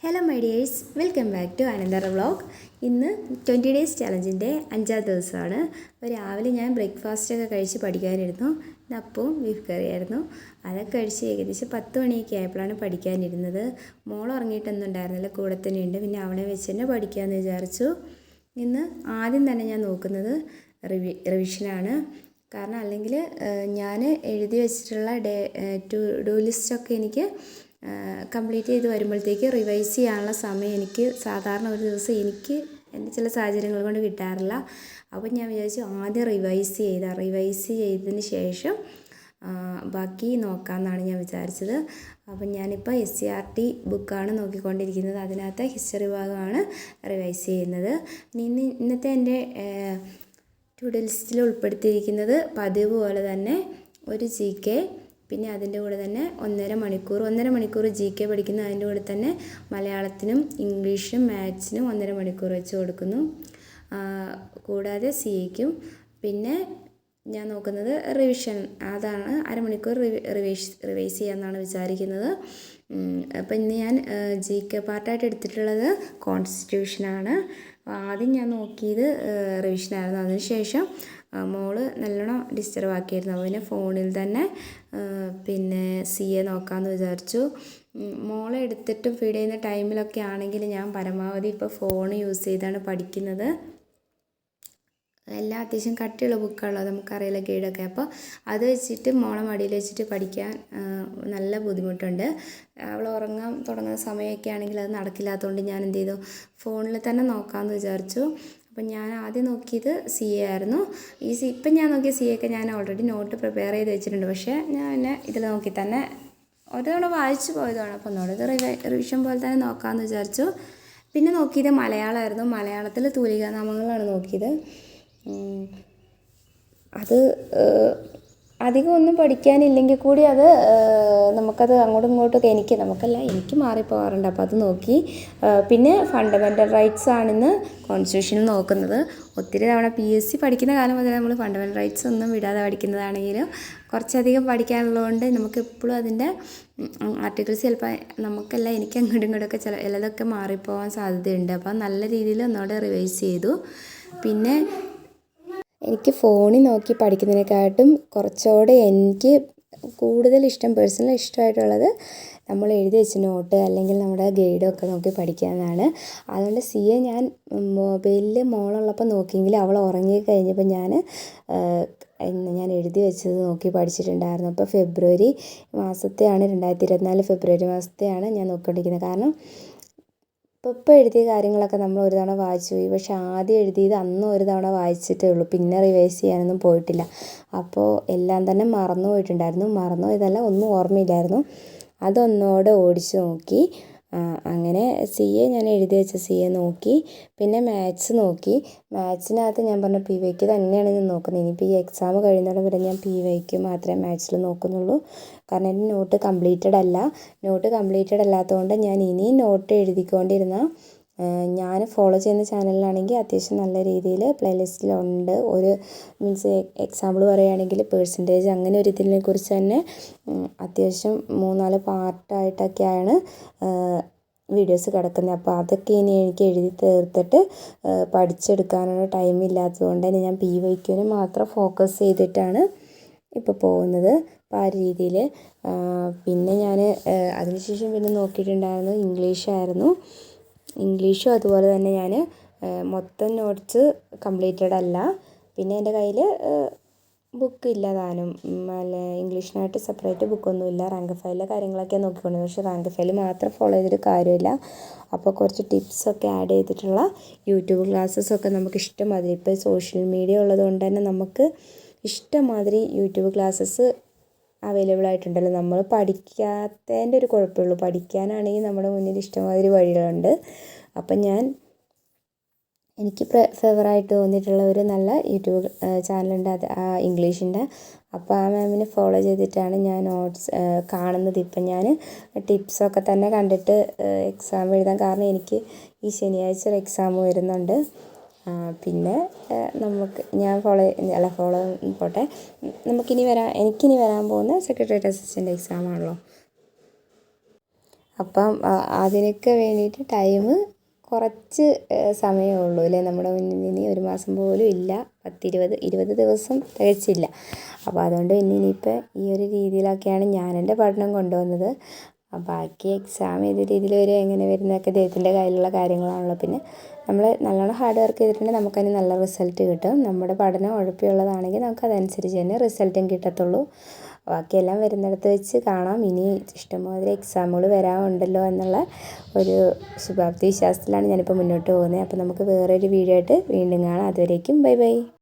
Hello my dears, welcome back to another vlog. ഇന്ന് 20 days ചലഞ്ചിൻ്റെ 5ാം ദിവസമാണ്. അപ്പോൾ രാവിലെ ഞാൻ ബ്രേക്ക്ഫാസ്റ്റൊക്കെ കഴിച്ച് പഠിക്കാനിരുന്നു. അപ്പവും ബീഫ് കറിയായിരുന്നു. അതൊക്കെ കഴിച്ച് ഏകദേശം 10 മണിയൊക്കെ ആയപ്പോഴാണ് പഠിക്കാനിരുന്നത്. മോൾ ഉറങ്ങിയിട്ടൊന്നും ഉണ്ടായിരുന്നില്ല, കൂടെ തന്നെ ഉണ്ട്. പിന്നെ അവളെ വെച്ച് തന്നെ പഠിക്കാമെന്ന് വിചാരിച്ചു. ഇന്ന് ആദ്യം തന്നെ ഞാൻ നോക്കുന്നത് റിവിഷനാണ്. കാരണം അല്ലെങ്കിൽ ഞാൻ എഴുതി വെച്ചിട്ടുള്ള ടു ഡു ലിസ്റ്റൊക്കെ എനിക്ക് കംപ്ലീറ്റ് ചെയ്ത് വരുമ്പോഴത്തേക്ക് റിവൈസ് ചെയ്യാനുള്ള സമയം എനിക്ക് സാധാരണ ഒരു ദിവസം എനിക്ക് എൻ്റെ ചില സാഹചര്യങ്ങൾ കൊണ്ട് കിട്ടാറില്ല. അപ്പോൾ ഞാൻ വിചാരിച്ചു ആദ്യം റിവൈസ് ചെയ്തതിന് ശേഷം ബാക്കി നോക്കാമെന്നാണ് ഞാൻ വിചാരിച്ചത്. അപ്പം ഞാനിപ്പോൾ SCERT ബുക്കാണ് നോക്കിക്കൊണ്ടിരിക്കുന്നത്. അതിനകത്ത് ഹിസ്റ്ററി ഭാഗമാണ് റിവൈസ് ചെയ്യുന്നത്. ഇന്നത്തെ എൻ്റെ ടു ഡു ലിസ്റ്റിൽ ഉൾപ്പെടുത്തിയിരിക്കുന്നത് പതിവ് പോലെ തന്നെ ഒരു GK, പിന്നെ അതിൻ്റെ കൂടെ തന്നെ 1.5 മണിക്കൂർ GK പഠിക്കുന്നു. അതിൻ്റെ കൂടെ തന്നെ മലയാളത്തിനും ഇംഗ്ലീഷും മാത്സിനും 1.5 മണിക്കൂർ വെച്ച് കൊടുക്കുന്നു. കൂടാതെ CAക്കും. പിന്നെ ഞാൻ നോക്കുന്നത് റിവിഷൻ, അതാണ് അരമണിക്കൂർ റിവൈസ് ചെയ്യാമെന്നാണ് വിചാരിക്കുന്നത്. അപ്പം ഇന്ന് ഞാൻ GK പാർട്ടായിട്ട് എടുത്തിട്ടുള്ളത് കോൺസ്റ്റിറ്റ്യൂഷനാണ്. ആദ്യം ഞാൻ നോക്കിയത് റിവിഷനായിരുന്നു. അതിനുശേഷം മോള് നല്ലോണം ഡിസ്റ്റർബ് ആക്കിയിരുന്നു. അപ്പോൾ പിന്നെ ഫോണിൽ തന്നെ പിന്നെ CA നോക്കാമെന്ന് വിചാരിച്ചു. മോളെ എടുത്തിട്ട് ഫീഡ് ചെയ്യുന്ന ടൈമിലൊക്കെ ആണെങ്കിൽ ഞാൻ പരമാവധി ഇപ്പോൾ ഫോൺ യൂസ് ചെയ്താണ് പഠിക്കുന്നത്. എല്ലാം അത്യാവശ്യം കട്ടിയുള്ള ബുക്കാണുള്ളത്, നമുക്കറിയില്ല ഗൈഡൊക്കെ. അപ്പോൾ അത് വെച്ചിട്ട് മോളെ മടിയിൽ വെച്ചിട്ട് പഠിക്കാൻ നല്ല ബുദ്ധിമുട്ടുണ്ട്. അവൾ ഉറങ്ങാൻ തുടങ്ങുന്ന സമയമൊക്കെ ആണെങ്കിൽ അത് നടക്കില്ലാത്തതുകൊണ്ട് ഞാൻ എന്ത് ചെയ്തു, ഫോണിൽ തന്നെ നോക്കാമെന്ന് വിചാരിച്ചു. അപ്പം ഞാൻ ആദ്യം നോക്കിയത് CA ആയിരുന്നു. ഇപ്പം ഞാൻ നോക്കിയ CA ഒക്കെ ഞാൻ ഓൾറെഡി നോട്ട് പ്രിപ്പയർ ചെയ്ത് വെച്ചിട്ടുണ്ട്. പക്ഷേ ഞാൻ ഇതിൽ നോക്കി തന്നെ ഒരു തവണ വായിച്ചു പോയതാണ്. അപ്പോൾ ഒന്നുകൂടെ റിവിഷൻ പോലെ തന്നെ നോക്കാമെന്ന് വിചാരിച്ചു. പിന്നെ നോക്കിയത് മലയാളമായിരുന്നു. മലയാളത്തിൽ തൂലികാനാമങ്ങളാണ് നോക്കിയത്. അത് അധികം ഒന്നും പഠിക്കാനില്ലെങ്കിൽ കൂടി അത് നമുക്കത് അങ്ങോട്ടും ഇങ്ങോട്ടും എനിക്ക് മാറിപ്പോകാറുണ്ട്. അപ്പോൾ അത് നോക്കി. പിന്നെ ഫണ്ടമെൻ്റൽ റൈറ്റ്സ് ആണിന്ന് കോൺസ്റ്റിറ്റ്യൂഷനിൽ നോക്കുന്നത്. ഒത്തിരി തവണ PSC പഠിക്കുന്ന കാലം മുതൽ നമ്മൾ ഫണ്ടമെൻ്റൽ റൈറ്റ്സ് ഒന്നും വിടാതെ പഠിക്കുന്നതാണെങ്കിലും കുറച്ചധികം പഠിക്കാനുള്ളതുകൊണ്ട് നമുക്ക് എപ്പോഴും അതിൻ്റെ ആർട്ടിക്കിൾസ് ചിലപ്പോൾ എനിക്ക് അങ്ങോട്ടും ഇങ്ങോട്ടൊക്കെ ചിലതൊക്കെ മാറിപ്പോകാൻ സാധ്യതയുണ്ട്. അപ്പോൾ നല്ല രീതിയിൽ ഒന്നുകൂടെ റിവൈസ് ചെയ്തു. പിന്നെ എനിക്ക് ഫോണിൽ നോക്കി പഠിക്കുന്നതിനെക്കാട്ടും കുറച്ചുകൂടെ എനിക്ക് കൂടുതൽ ഇഷ്ടം, പേഴ്സണൽ ഇഷ്ടമായിട്ടുള്ളത് നമ്മൾ എഴുതി വെച്ച നോട്ട് അല്ലെങ്കിൽ നമ്മുടെ ഗൈഡൊക്കെ നോക്കി പഠിക്കാനാണ്. അതുകൊണ്ട് CA ഞാൻ മൊബൈലിൽ മോളുള്ളപ്പോൾ നോക്കിയെങ്കിൽ അവൾ ഉറങ്ങി കഴിഞ്ഞപ്പോൾ ഞാൻ എഴുതി വെച്ചത് നോക്കി പഠിച്ചിട്ടുണ്ടായിരുന്നു. അപ്പോൾ ഫെബ്രുവരി മാസത്തെയാണ്, 2024 ഫെബ്രുവരി മാസത്തെയാണ് ഞാൻ നോക്കിക്കൊണ്ടിരിക്കുന്നത്. കാരണം ഇപ്പോൾ എഴുതിയ കാര്യങ്ങളൊക്കെ നമ്മൾ ഒരു തവണ വായിച്ചു പോയി. പക്ഷെ ആദ്യം എഴുതിയത് അന്ന് ഒരു തവണ വായിച്ചിട്ടേ ഉള്ളൂ, പിന്നെ റിവൈസ് ചെയ്യാനൊന്നും പോയിട്ടില്ല. അപ്പോൾ എല്ലാം തന്നെ മറന്നു പോയതല്ല, ഒന്നും ഓർമ്മയില്ലായിരുന്നു. അതൊന്നോടെ ഓടിച്ച് നോക്കി. അങ്ങനെ CA ഞാൻ എഴുതി വെച്ച CA നോക്കി. പിന്നെ മാത്സ് നോക്കി. മാത്സിനകത്ത് ഞാൻ പറഞ്ഞ PYQ തന്നെയാണ് ഞാൻ നോക്കുന്നത്. ഇനിയിപ്പോൾ ഈ എക്സാം കഴിയുന്നതോടെ വരെ ഞാൻ PYQ മാത്രമേ മാത്സിൽ നോക്കുന്നുള്ളൂ. കാരണം എൻ്റെ നോട്ട് കംപ്ലീറ്റഡ് അല്ലാത്തതുകൊണ്ട് ഞാൻ ഇനിയും നോട്ട് എഴുതിക്കൊണ്ടിരുന്ന ഞാൻ ഫോളോ ചെയ്യുന്ന ചാനലിലാണെങ്കിൽ അത്യാവശ്യം നല്ല രീതിയിൽ പ്ലേലിസ്റ്റിലുണ്ട്. ഒരു എക്സാമ്പിൾ പറയുകയാണെങ്കിൽ പേഴ്സൻറ്റേജ്, അങ്ങനെ ഒരു ഇതിനെ കുറിച്ച് തന്നെ അത്യാവശ്യം 3-4 പാർട്ടായിട്ടൊക്കെയാണ് വീഡിയോസ് കിടക്കുന്നത്. അപ്പോൾ അതൊക്കെ ഇനി എനിക്ക് എഴുതി തീർത്തിട്ട് പഠിച്ചെടുക്കാനുള്ള ടൈമില്ലാത്തതുകൊണ്ട് തന്നെ ഞാൻ PYQന് മാത്രം ഫോക്കസ് ചെയ്തിട്ടാണ് ഇപ്പോൾ പോകുന്നത്. അപ്പോൾ ആ രീതിയിൽ. പിന്നെ ഞാൻ അതിനുശേഷം പിന്നെ നോക്കിയിട്ടുണ്ടായിരുന്നത് ഇംഗ്ലീഷും അതുപോലെ തന്നെ ഞാൻ മൊത്തം നോട്ട്സ് കംപ്ലീറ്റഡ് അല്ല. പിന്നെ എൻ്റെ കയ്യിൽ ബുക്കില്ല താനും, ഇംഗ്ലീഷിനായിട്ട് സെപ്പറേറ്റ് ബുക്കൊന്നുമില്ല. റാങ്ക് ഫയലിലെ കാര്യങ്ങളൊക്കെ നോക്കിക്കൊണ്ടിരുന്നത്. പക്ഷേ റാങ്ക് ഫയൽ മാത്രം ഫോളോ ചെയ്തിട്ട് കാര്യമില്ല. അപ്പോൾ കുറച്ച് ടിപ്സൊക്കെ ആഡ് ചെയ്തിട്ടുള്ള യൂട്യൂബ് ക്ലാസ്സസൊക്കെ നമുക്ക് ഇഷ്ടമാതിരി, ഇപ്പോൾ സോഷ്യൽ മീഡിയ ഉള്ളതുകൊണ്ട് തന്നെ നമുക്ക് ഇഷ്ടമാതിരി യൂട്യൂബ് ക്ലാസ്സസ് അവൈലബിൾ ആയിട്ടുണ്ടല്ലോ. നമ്മൾ പഠിക്കാത്തതിൻ്റെ ഒരു കുഴപ്പമുള്ളൂ. പഠിക്കാനാണെങ്കിൽ നമ്മുടെ മുന്നിൽ ഇഷ്ടമാതിരി വഴികളുണ്ട്. അപ്പം എനിക്ക് ഫേവറായിട്ട് തോന്നിയിട്ടുള്ള ഒരു നല്ല യൂട്യൂബ് ചാനലുണ്ട്, അത് ഇംഗ്ലീഷിൻ്റെ. അപ്പോൾ ആ മാമിനെ ഫോളോ ചെയ്തിട്ടാണ് ഞാൻ നോട്ട്സ് കാണുന്നത്. ഇപ്പം ഞാൻ ടിപ്സൊക്കെ തന്നെ കണ്ടിട്ട് എക്സാം എഴുതാൻ, കാരണം എനിക്ക് ഈ ശനിയാഴ്ച ഒരു എക്സാം വരുന്നുണ്ട്. പിന്നെ എനിക്കിനി വരാൻ പോകുന്ന സെക്രട്ടേറിയറ്റ് അസിസ്റ്റൻ്റ് എക്സാമാണല്ലോ. അപ്പം അതിനൊക്കെ വേണ്ടിയിട്ട് ടൈം കുറച്ച് സമയമേ ഉള്ളൂ അല്ലേ, നമ്മുടെ മുന്നിൽ ഇനി ഒരു മാസം പോലും ഇല്ല, 20 ദിവസം തികച്ചില്ല. അപ്പോൾ അതുകൊണ്ട് ഇനിയിപ്പോൾ ഈ ഒരു രീതിയിലൊക്കെയാണ് ഞാൻ എൻ്റെ പഠനം കൊണ്ടുവന്നത്. ബാക്കി എക്സാം ഏത് രീതിയിൽ വരും എങ്ങനെ വരുന്നതൊക്കെ ദൈവത്തിൻ്റെ കയ്യിലുള്ള കാര്യങ്ങളാണല്ലോ. പിന്നെ നമ്മൾ നല്ലോണം ഹാർഡ് വർക്ക് ചെയ്തിട്ടുണ്ടെങ്കിൽ നമുക്കതിന് നല്ല റിസൾട്ട് കിട്ടും. നമ്മുടെ പഠനം ഉഴപ്പിയുള്ളതാണെങ്കിൽ നമുക്ക് അതനുസരിച്ച് തന്നെ റിസൾട്ടും കിട്ടത്തുള്ളൂ. ബാക്കിയെല്ലാം വരുന്നിടത്ത് വെച്ച് കാണാം. ഇനി ഇഷ്ടംമാതിരി എക്സാമുകൾ വരാനുണ്ടല്ലോ എന്നുള്ള ഒരു ശുഭാപ്തി വിശ്വാസത്തിലാണ് ഞാനിപ്പോൾ മുന്നോട്ട് പോകുന്നത്. അപ്പോൾ നമുക്ക് വേറൊരു വീഡിയോ ആയിട്ട് വീണ്ടും കാണാം. അതുവരേക്കും ബൈ ബൈ.